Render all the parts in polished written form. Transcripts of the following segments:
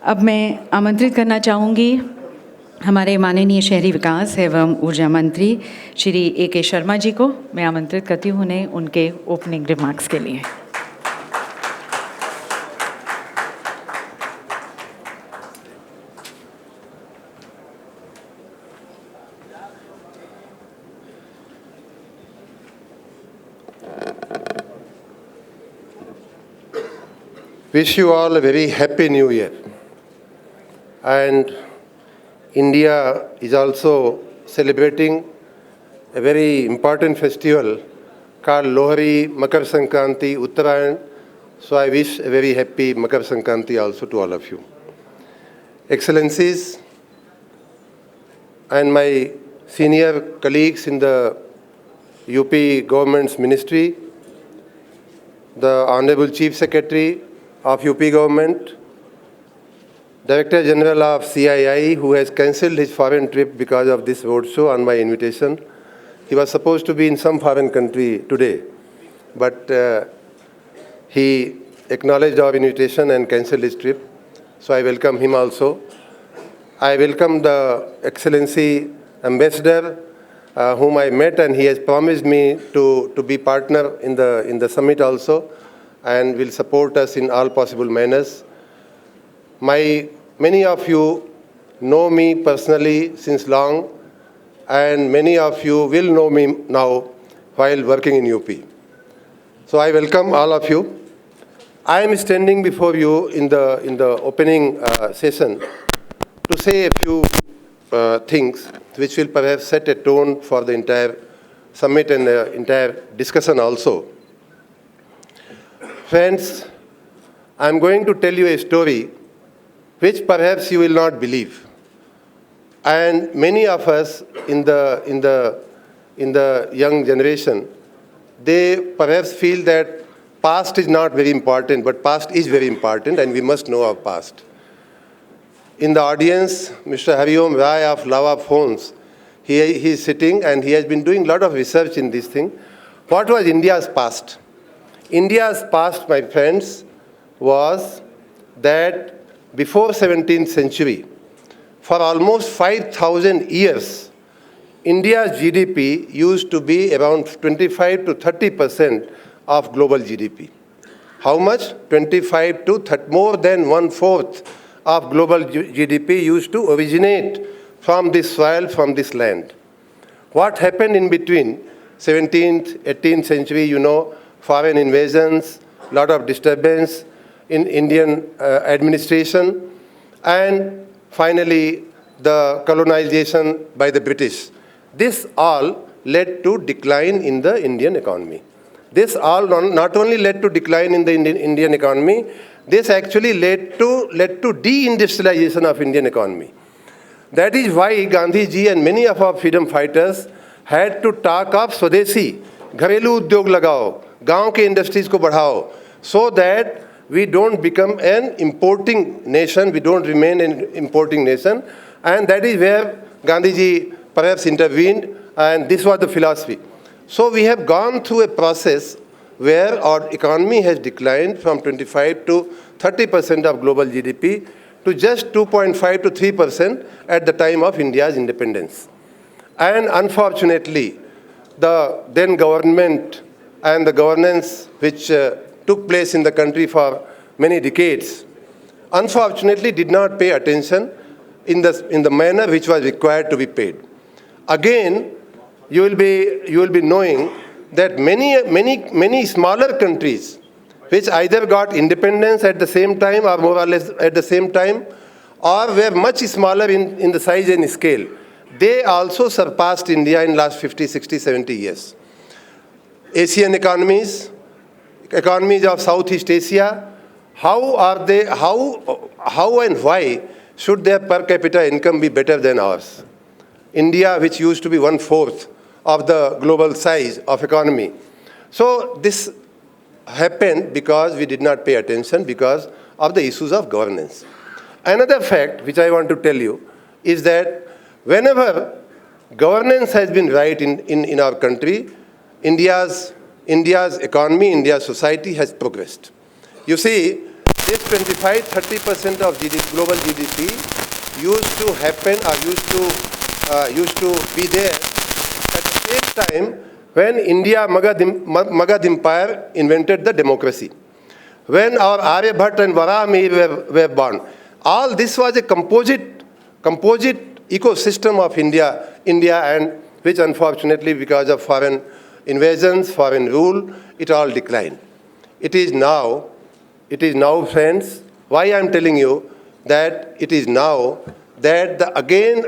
अब मैं आमंत्रित करना चाहूँगी हमारे माननीय शहरी विकास एवं ऊर्जा मंत्री श्री ए शर्मा जी को। मैं आमंत्रित करती हूँ उन्हें उनके ओपनिंग रिमार्क्स के लिए। Wish you all a very happy new year. And India is also celebrating a very important festival called Lohri, Makar Sankranti, Uttarayan. So I wish a very happy Makar Sankranti also to all of you. Excellencies and my senior colleagues in the UP government's ministry, the Honorable Chief Secretary of UP government, Director General of CII, who has cancelled his foreign trip because of this roadshow on my invitation. He was supposed to be in some foreign country today, but he acknowledged our invitation and cancelled his trip. So I welcome him also. I welcome the Excellency Ambassador, whom I met, and he has promised me to be partner in the summit also, and will support us in all possible manners. Many of you know me personally since long, and many of you will know me now while working in UP. So I welcome all of you. I am standing before you in the opening session to say a few things which will perhaps set a tone for the entire summit and the entire discussion also. Friends, I am going to tell you a story which perhaps you will not believe. And many of us in the young generation, they perhaps feel that past is not very important, but past is very important and we must know our past. In the audience, Mr. Hariom Rai of Lava Phones, he is sitting and he has been doing a lot of research in this thing. What was India's past? India's past, my friends, was that before 17th century, for almost 5,000 years, India's GDP used to be around 25 to 30% of global GDP. How much? 25 to 30, more than 1/4 of global GDP used to originate from this soil, from this land. What happened in between 17th, 18th century, you know, foreign invasions, lot of disturbance in Indian administration, and finally the colonization by the British. This all led to decline in the Indian economy. This all not only led to decline in the Indian economy, this actually led to deindustrialization of Indian economy. That is why Gandhi ji and many of our freedom fighters had to talk of Swadeshi, घरेलू उद्योग लगाओ, गांव के industries को बढ़ाओ, so that we don't become an importing nation, we don't remain an importing nation, and that is where Gandhi ji perhaps intervened, and this was the philosophy. So we have gone through a process where our economy has declined from 25 to 30% of global GDP to just 2.5 to 3% at the time of India's independence. And unfortunately, the then government and the governance which took place in the country for many decades, unfortunately did not pay attention in the manner which was required to be paid. Again, you will be knowing that many smaller countries which either got independence at the same time or more or less at the same time, or were much smaller in the size and scale, they also surpassed India in last 50, 60, 70 years. Asian economies of Southeast Asia, how and why should their per capita income be better than ours? India, which used to be 1/4 of the global size of economy. So this happened because we did not pay attention because of the issues of governance. Another fact which I want to tell you is that whenever governance has been right in our country, India's economy, India's society has progressed. You see, this 25-30% of global GDP used to happen or used to be there at the same time when India Magad Empire invented the democracy, when our Aryabhat and Varamir were born. All this was a composite ecosystem of India, and which unfortunately, because of foreign invasions, foreign rule, it all declined. It is now, friends, why I am telling you that it is now that again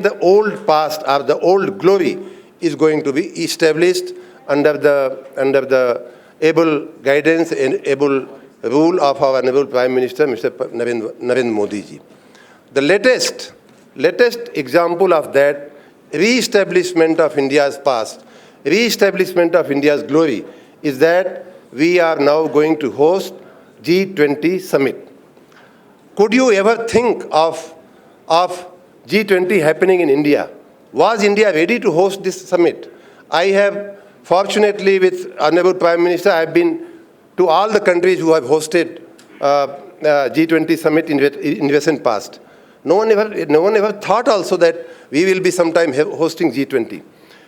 the old past or the old glory is going to be established under the able guidance and able rule of our Honorable Prime Minister, Mr. Narendra Modi ji. The latest example of that re-establishment of India's past, re-establishment of India's glory, is that we are now going to host G20 summit. Could you ever think of G20 happening in India? Was India ready to host this summit? I have, fortunately, with Honorable Prime Minister, I have been to all the countries who have hosted G20 summit in recent past. No one ever thought also that we will be sometime hosting G20.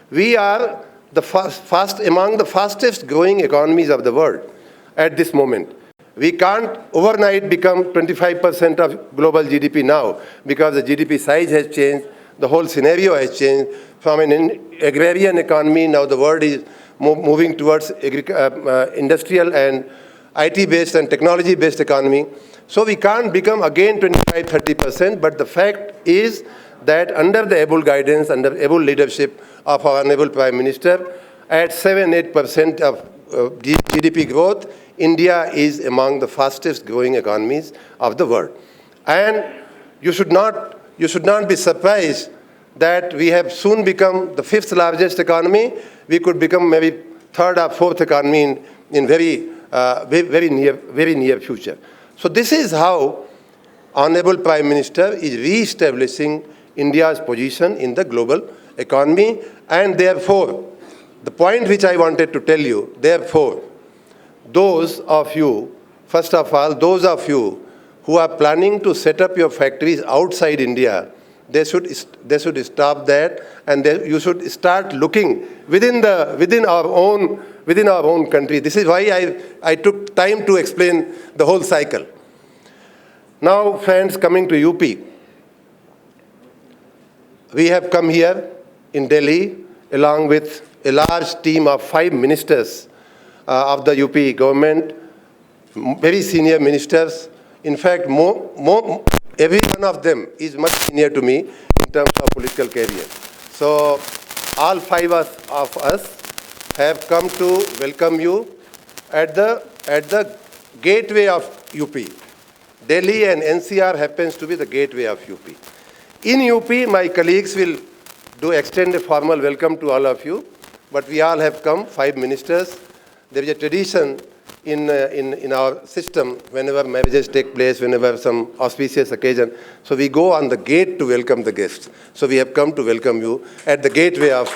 We are among the fastest growing economies of the world at this moment. We can't overnight become 25% of global GDP now because the GDP size has changed, the whole scenario has changed. From an agrarian economy, now the world is moving towards industrial and IT-based and technology-based economy. So we can't become again 25-30%, but the fact is that under the able guidance, under able leadership of our Honorable Prime Minister, at 7-8% of GDP growth, India is among the fastest growing economies of the world. And you should not be surprised that we have soon become the 5th largest economy. We could become maybe 3rd or 4th economy in very near future. So this is how Honorable Prime Minister is re-establishing India's position in the global economy. And therefore, the point which I wanted to tell you, therefore, those of you, first of all, those of you who are planning to set up your factories outside India, they should stop that, and you should start looking within our own country. This is why I took time to explain the whole cycle. Now, friends, coming to UP, we have come here in Delhi along with a large team of 5 ministers of the UP government, very senior ministers. In fact, every one of them is much senior to me in terms of political career. So all 5 of us have come to welcome you at the gateway of UP. Delhi and NCR happens to be the gateway of UP. In UP, my colleagues will extend a formal welcome to all of you, but we all have come, 5 ministers. There is a tradition in our system, whenever marriages take place, whenever some auspicious occasion, so we go on the gate to welcome the guests. So we have come to welcome you at the gateway of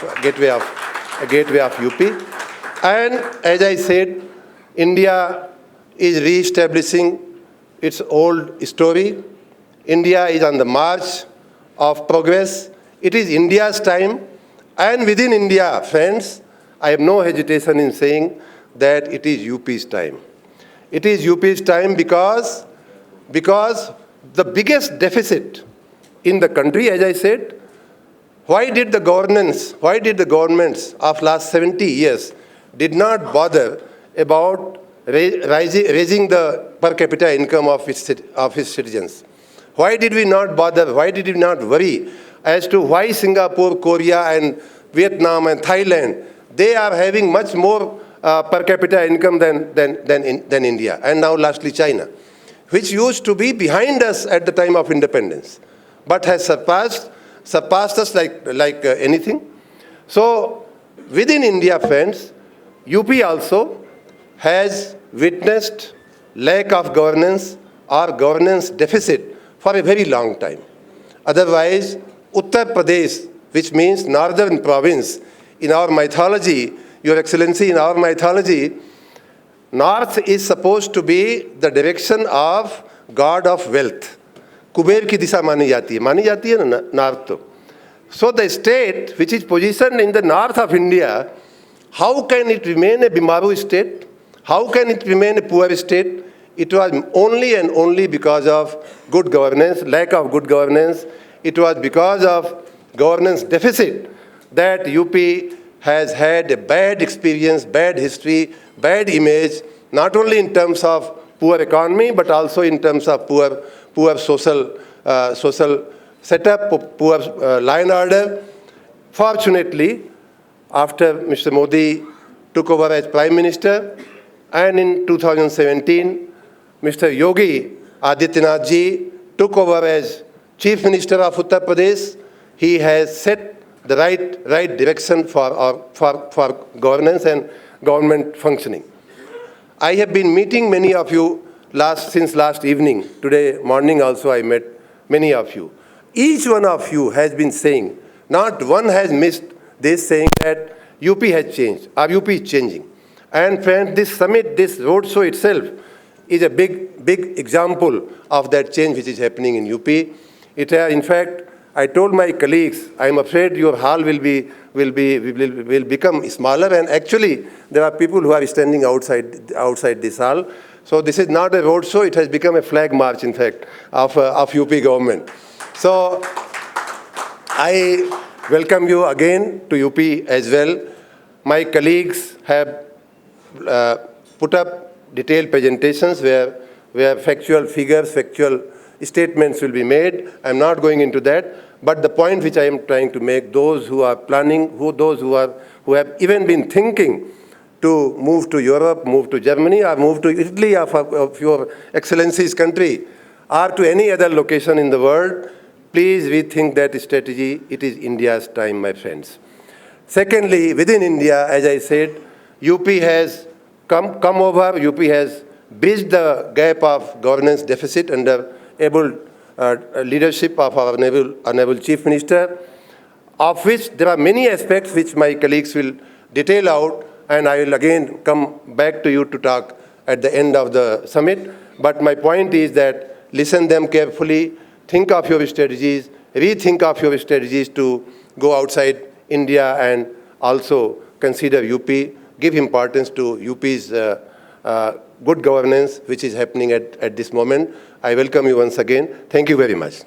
UP. And as I said, India is re-establishing its old story. India is on the march of progress. It is India's time, and within India, friends, I have no hesitation in saying that it is UP's time. It is UP's time because the biggest deficit in the country, as I said, why did the governments of last 70 years did not bother about raising the per capita income of its citizens? Why did we not bother? Why did we not worry as to why Singapore, Korea, and Vietnam and Thailand, they are having much more per capita income than India, and now lastly China, which used to be behind us at the time of independence, but has surpassed us like anything. So within India, friends, UP also has witnessed lack of governance or governance deficit for a very long time. Otherwise, Uttar Pradesh, which means northern province, in our mythology, Your Excellency, in our mythology, North is supposed to be the direction of god of wealth. Kuber की दिशा मानी जाती है ना north तो. So the state which is positioned in the north of India, how can it remain a Bimaru state? How can it remain a poor state? It was only and only because of good governance, lack of good governance. It was because of governance deficit that UP has had a bad experience, bad history, bad image, not only in terms of poor economy, but also in terms of poor social setup, poor law and order. Fortunately, after Mr. Modi took over as Prime Minister, and in 2017, Mr. Yogi Adityanath ji took over as Chief Minister of Uttar Pradesh. He has set the right direction for governance and government functioning. I have been meeting many of you since last evening. Today morning also I met many of you. Each one of you has been saying, not one has missed this, saying that UP has changed, or UP is changing. And friends, this summit, this roadshow itself is a big example of that change which is happening in UP. In fact, I told my colleagues, I am afraid your hall will become smaller, and actually there are people who are standing outside this hall. So this is not a roadshow, it has become a flag march, in fact, of UP government. So I welcome you again to UP as well. My colleagues have put up detailed presentations where factual figures, factual statements will be made. I'm not going into that. But the point which I am trying to make, those who are planning, those who have even been thinking to move to Europe, move to Germany, or move to Italy of your Excellency's country, or to any other location in the world, please rethink that strategy. It is India's time, my friends. Secondly, within India, as I said, UP has come over, UP has bridged the gap of governance deficit under able leadership of our Honorable Chief Minister, of which there are many aspects which my colleagues will detail out, and I will again come back to you to talk at the end of the summit. But my point is that listen them carefully, think of your strategies, rethink of your strategies to go outside India, and also consider UP, give importance to UP's good governance which is happening at this moment. I welcome you once again. Thank you very much.